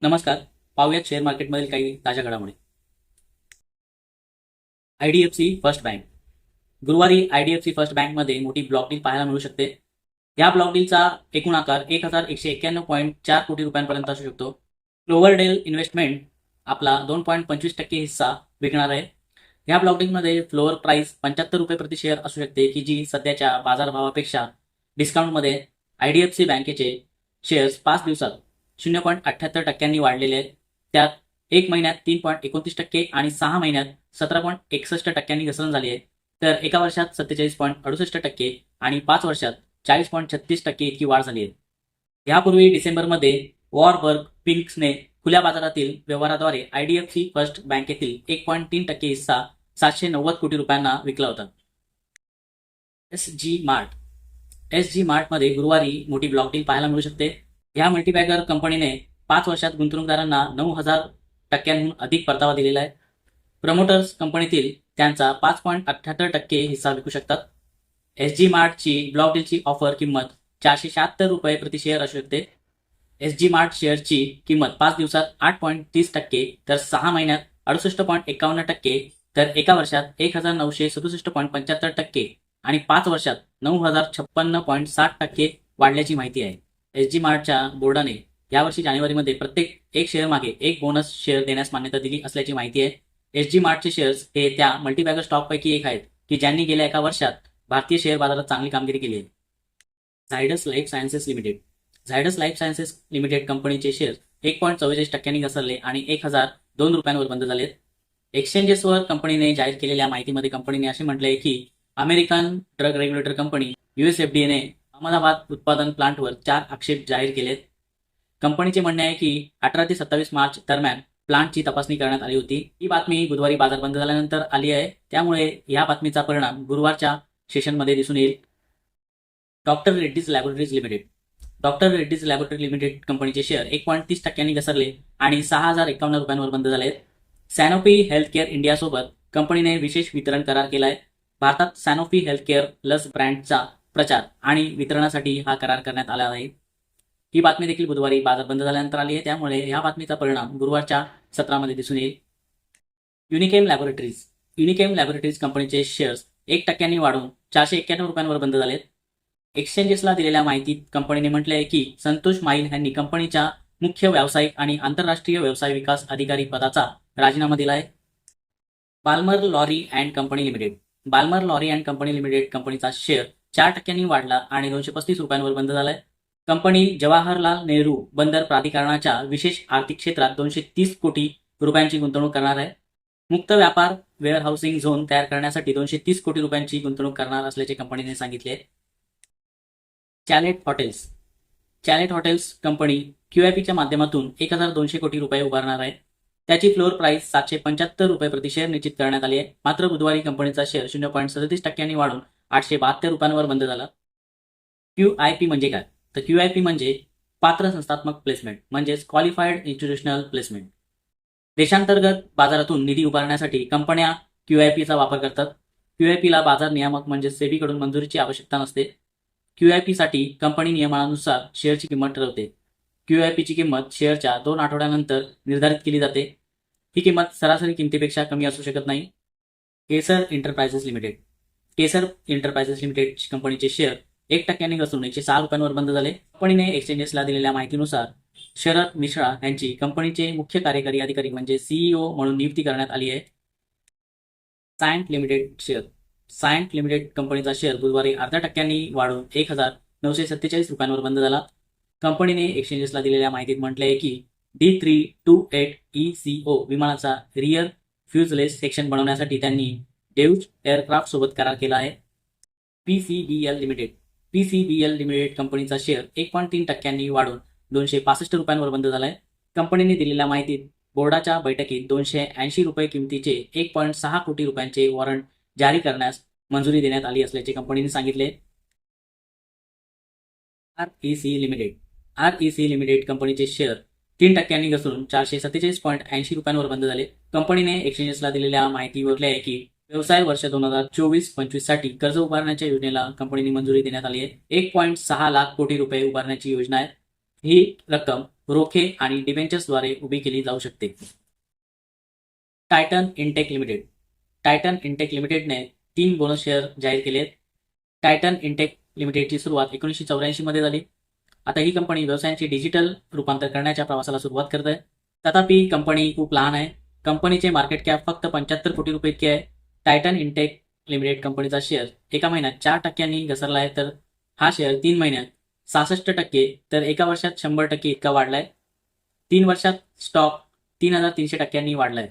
नमस्कार. पाहूयात शेअर मार्केटमधील काही ताज्या घडामोडी. IDFC first bank. गुरुवारी आयडीएफसी फर्स्ट बँकमध्ये मोठी ब्लॉक डील पाहायला मिळू शकते. या ब्लॉक डीलचा एकूण आकार 1191.4 कोटी रुपयांपर्यंत असू शकतो. क्लोव्हरडेल इन्व्हेस्टमेंट आपला 2.25% हिस्सा विकणार आहे. या ब्लॉक डीलमध्ये फ्लोअर प्राइस 75 रुपये प्रति शेअर असू शकते, की जी सध्याच्या बाजारभावापेक्षा डिस्काउंटमध्ये आयडीएफसी बँकेचे शेअर्स 5 दिवसात 0.78% वाढलेले आहेत. त्यात 1 महिन्यात 3.29% आणि 6 महिन्यात 17.61% घसरण झाली आहे. तर एका वर्षात 47.68% आणि 5 वर्षात 40.36% इतकी वाढ झाली आहे. यापूर्वी डिसेंबरमध्ये वॉरबर्ग पिंक्सने खुल्या बाजारातील व्यवहाराद्वारे आयडीएफसी फर्स्ट बँकेतील 1.3% हिस्सा 790 कोटी रुपयांना विकला होता. एसजी मार्टमध्ये गुरुवारी मोठी ब्लॉक डील पाहायला मिळू शकते. या मल्टीबॅगर कंपनीने 5 वर्षात गुंतवणूकदारांना 9,000%हून अधिक परतावा दिलेला आहे. प्रमोटर्स कंपनीतील त्यांचा 5.78% हिस्सा विकू शकतात. एसजी मार्टची ब्लॉक डीलची ऑफर किंमत 476 रुपये प्रति शेअर असू शकते. एसजी मार्ट शेअरची किंमत 5 दिवसात 8.30%, तर 6 महिन्यात 68.51%, तर एका वर्षात 1,967.75% आणि 5 वर्षात 9,056.60% वाढल्याची माहिती आहे. एसजी मार्टच्या बोर्डाने यावर्षी जानेवारीमध्ये प्रत्येक एक शेअर मागे एक बोनस शेअर देण्यास मान्यता दिली असल्याची माहिती आहे. एसजी मार्टचे शेअर्स हे त्या मल्टीबॅगर स्टॉकपैकी एक आहेत की ज्यांनी गेल्या एका वर्षात भारतीय शेअर बाजारात चांगली कामगिरी केली आहे. झायडस लाईफ सायन्सेस लिमिटेड कंपनीचे शेअर्स 1.44% घसरले आणि 1,002 रुपयांवर बंद झालेत. एक्सचेंजेसवर कंपनीने जाहीर केलेल्या माहितीमध्ये कंपनीने असे म्हटले आहे की अमेरिकन ड्रग रेग्युलेटर कंपनी USFDAने अहमदाबाद उत्पादन प्लांटवर 4 आक्षेप जाहीर केलेत. कंपनीचे म्हणणे आहे की 18 ते 27 मार्च दरम्यान प्लांटची तपासणी करण्यात आली होती. ही बातमी बुधवारी बाजार बंद झाल्यानंतर आली आहे, त्यामुळे या बातमीचा परिणाम गुरुवारच्या सेशनमध्ये दिसून येईल. डॉक्टर रेड्डीज लॅबोरेटरी लिमिटेड कंपनीचे शेअर 1.30% घसरले आणि 6,051 रुपयांवर बंद झाले. सॅनोफी हेल्थकेअर इंडियासोबत कंपनीने विशेष वितरण करार केला आहे. भारतात सॅनोफी हेल्थकेअर लस ब्रँडचा प्रचार आणि वितरणासाठी हा करार करण्यात आला आहे. ही बातमी देखील बुधवारी बाजार बंद झाल्यानंतर आली आहे, त्यामुळे या बातमीचा परिणाम गुरुवारच्या सत्रामध्ये दिसून येईल. युनिकेम लॅबोरेटरीज कंपनीचे शेअर्स 1% वाढून 491 रुपयांवर बंद झालेत. एक्सचेंजेसला दिलेल्या माहितीत कंपनीने म्हटले आहे की संतोष माईल यांनी कंपनीच्या मुख्य व्यावसायिक आणि आंतरराष्ट्रीय व्यवसाय विकास अधिकारी पदाचा राजीनामा दिला आहे. Balmer Lawrie and company limited कंपनीचा शेअर 4% वाढला आणि 235 रुपयांवर बंद झालाय. कंपनी जवाहरलाल नेहरू बंदर प्राधिकरणाच्या विशेष आर्थिक क्षेत्रात 230 कोटी रुपयांची गुंतवणूक करणार आहे. मुक्त व्यापार वेअरहाऊसिंग झोन तयार करण्यासाठी 230 कोटी रुपयांची गुंतवणूक करणार असल्याचे कंपनीने सांगितले. चॅलेट हॉटेल्स कंपनी QIPच्या माध्यमातून 1,200 कोटी रुपये उभारणार आहे. त्याची फ्लोअर प्राइस 775 रुपये प्रति शेअर निश्चित करण्यात आली आहे. मात्र बुधवारी कंपनीचा शेअर 0.37% वाढून 872 रुपयांवर बंद झाला. QIP म्हणजे काय? तर QIP म्हणजे पात्र संस्थात्मक प्लेसमेंट, म्हणजेच क्वालिफाईड इन्स्टिट्यूशनल प्लेसमेंट. देशांतर्गत बाजारातून निधी उभारण्यासाठी कंपन्या QIPचा वापर करतात. QIPला बाजार नियामक म्हणजे सेबीकडून मंजुरीची आवश्यकता नसते. QIPसाठी कंपनी नियमानुसार शेअरची किंमत ठरवते. QIPची किंमत शेअरच्या 2 आठवड्यानंतर निर्धारित केली जाते. ही किंमत सरासरी किमतीपेक्षा कमी असू शकत नाही. केसर एंटरप्राइजेस लिमिटेड कंपनीचे शेअर 1% घसरून 106 रुपयांवर बंद झाले. कंपनीने एक्सचेंजेसला दिलेल्या माहितीनुसार शरद मिश्रा यांची कंपनीचे मुख्य कार्यकारी अधिकारी म्हणजे CEO म्हणून नियुक्ती करण्यात आली आहे. सायंट लिमिटेड कंपनीचा शेअर बुधवारी 0.5% वाढून 1,947 रुपयांवर बंद झाला. कंपनीने एक्सचेंजेसला दिलेल्या माहितीत म्हटले आहे की D328ECO विमानाचा रिअर फ्युजलेस सेक्शन बनवण्यासाठी त्यांनी डेव्ज एअरक्राफ्ट सोबत करार केला आहे. PCBL लिमिटेड कंपनीचा शेअर 1.3% वाढून 265 रुपयांवर बंद झालाय. कंपनीने दिलेल्या माहितीत बोर्डाच्या बैठकीत 280 रुपये किमतीचे 1.6 कोटी रुपयांचे वॉरंट जारी करण्यास मंजुरी देण्यात आली असल्याचे कंपनीने सांगितले. REC लिमिटेड कंपनीचे शेअर 3% घसरून 447.80 रुपयांवर बंद झाले. कंपनीने एक्सचेंजेसला दिलेल्या माहितीवर आहे की व्यवसाय वर्ष 2024-25 साठी कर्ज उभारण्याच्या योजनेला कंपनीने मंजुरी देण्यात आली आहे. 1.6 लाख कोटी रुपये उभारण्याची योजना आहे. ही रक्कम रोखे आणि डिबेंचर्सद्वारे उभी केली जाऊ शकते. Titan Intech limited. Titan Intech लिमिटेडने 3 बोनस शेअर जाहीर केले आहेत. टायटन इनटेक लिमिटेडची सुरुवात 1984 मध्ये झाली. आता ही कंपनी व्यवसायाचे डिजिटल रूपांतर करण्याच्या प्रवासाला सुरुवात करत आहे. तथापि कंपनी खूप लहान आहे. कंपनीचे मार्केट कॅप फक्त 75 कोटी रुपये इतके आहे. टायटन इनटेक लिमिटेड कंपनीचा शेअर एका महिन्यात 4% घसरला आहे, तर हा शेअर 3 महिन्यात 66% तर एका वर्षात 100% इतका वाढलाय. 3 वर्षात स्टॉक 3,300% वाढलाय.